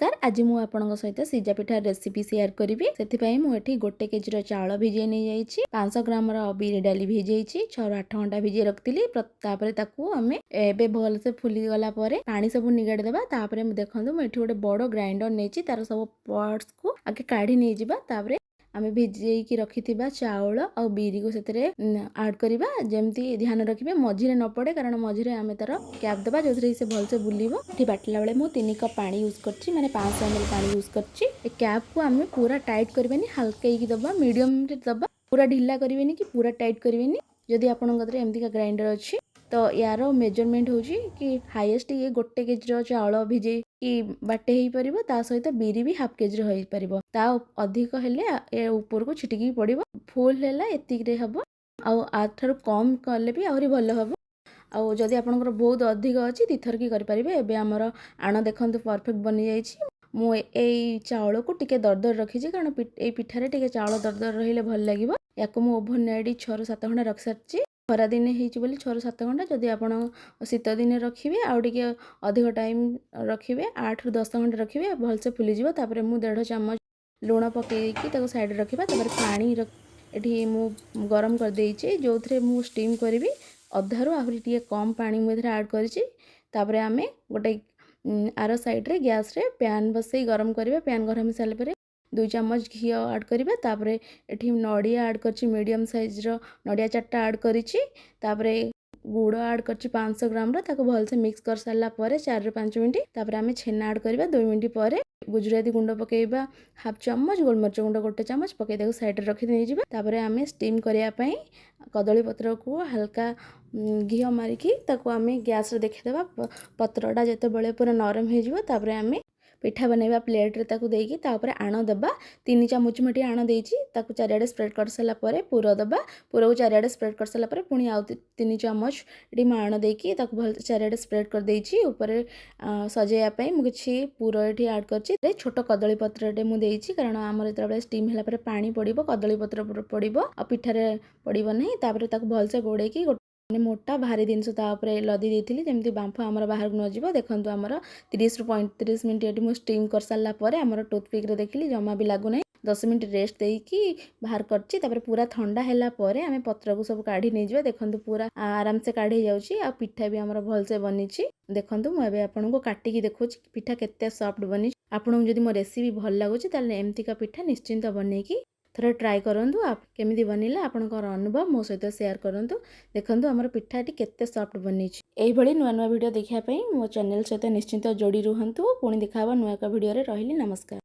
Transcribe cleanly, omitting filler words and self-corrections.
नमस्कार। आज मु आपन सहित सिजा पिठा रेसिपी शेयर करी से मुझे 1 केजी चाउल भिजे नहीं जाइए 500 ग्राम बिरी डाली भिजे 6 ରୁ 8 घंटा भिजे रखी आम ए भल से फुली गला पानी सब निगाड़ी देबा। देखो मुझे गोटे बड़ ग्राइंडर नहीं तार सब पार्ट्स को आगे काढ़ी नहीं जावा। आम भिजेकी रखी चाउल आ बिरी को ऐड करवा जमती ध्यान रखिए मझीरे न पड़े कारण मझीरे आम तार कैप देवा जो से भलसे बुलिबो। बाटिला बेले मु 3 कप पानी यूज करछि माने 500 ml पानी यूज करछि। ए कैप को आम पूरा टाइट करबेनी हल्का ही दबा मीडियम रे दबा पूरा ढिला करबेनी कि पूरा टाइट करबेनी। जदि आपन गदरे एमती का ग्राइंडर अछि तो यार मेजरमेंट होची कि हाईएस्ट ये 1 केजी चाउल भिजे कि बाटे ही परिबो ता सहित बिरी भी हाफ केजी होई परिबो ता अधिक हेले ए ऊपर को छिटिकी पड़िबो फुल हेला एतिक रे हबो आ आठार कम कले भी आहुरी भलो हबो। आउ जदि आपनकर बहुत अधिक अछि तीथर की करि परिबे। एबे हमर आण देखंतु परफेक्ट बनि जाइछि। मु एई चाउल को टिके दरदर रखी कारण ए पिठारे टिके चाउल दरदर रहिले भल लागिबो। याको मु ओभन नेडी 6 ରୁ 7 घंटा रख सरछि। खरा दिन हेछि बोली 6 ରୁ 7 घंटा जदि आपण शीत दिन रखिबे आ टिके अधिक टाइम रखिबे 8 ରୁ 10 घंटा रखिबे भल से फुली जिवो। तापरे मु 1.5 चम्मच लूण पकेइकी ताको साइड रखिबा। तापर पानी एठी मु गरम कर देइछि जो थरे मु स्टीम करबी अधारू आहुरी टिके कम पानी मु एथरे ऐड करिछि। तापरे आमे गोटे आरो साइड रे गैस रे पैन बसई गरम करिवे। पैन गरम हो साले परे 2 चम्मच घी ऐड करिवे। तापरे एठी नडिया ऐड करछि मीडियम साइज रो नडिया 4टा ऐड करिछि। तापरे गुड़ ऐड करछि 500 ग्राम रो ताको भल से मिक्स कर साला परे 4 ରୁ 5 मिनिट। तापरे आमे छेना ऐड करबा 2 मिनिट परे गुजराती गुंड पकेइबा हाफ चम्मच गोलमरिच गुंड 1 चम्मच पके देको साइड रे रखि देइ जिबा। तापरे आमे स्टीम करिया पई कदली पत्र को हल्का घी मारिकी ताको आमे गैस रे देखि देबा। पत्रटा जते बेले पूरा नरम हे जिवो तापरे आमे पिठा बनैबा प्लेट रे ताको देइकी ता ऊपर आण देबा। 3 चामच मटी आण देइची ताको चारियाडे स्प्रेड कर साला परे पूरा देबा। पूरा को चारियाडे स्प्रेड कर साला परे पुनी आउ 3 चामच एडी माण देइकी ताको भल चारियाडे स्प्रेड कर देइची। ऊपर सजेया पई मु किछि पूरा एठी ऐड करछि। छोट कदली पत्रटे मु देइची कारण हमर एतरा बेले स्टीम हैला परे पानी पड़िबो कदली पत्र पड़िबो आ पिठारे पड़िबो नहीं। तापरे ताको भल से गोडेकी मोटा भारी जिनस लदी देती जमी बांफ आमर बाहर न जीव। देखो आमर 30 ରୁ 35 मिनट ये मुझे स्टीम कर सारा पर आमर टूथपिक रे देखिली जमा भी लगुना 10 मिनट रेस्ट देकी बाहर करछि। पूरा ठंडा हैला परे आमे पत्र को सब काढ़ी नहीं जिवे। देखंतु पूरा आराम से काढ़ी जाउछि आ पिठा भी आमर भल से बनिछि। देखंतु मु एबे आपनको काटिकी देखौछि पिठा केते सॉफ्ट बनि। आपनको जदि मो रेसिपी भल लागुछि ताले एमती का पिठा निश्चिंत बनेकी थोड़ा ट्राई करंतु। आप केमिति बनिला आपनकर अनुभव मो सहित शेयर करंतु। देखंतु हमर पिठाटी केते सॉफ्ट बनिछि। एही भली नुवा नुवा वीडियो देखिया पई मो चैनल सहित निश्चिंत जोड़ी रुहंतु। पुणी देखाबा नुवा का वीडियो रे। रहिली नमस्कार।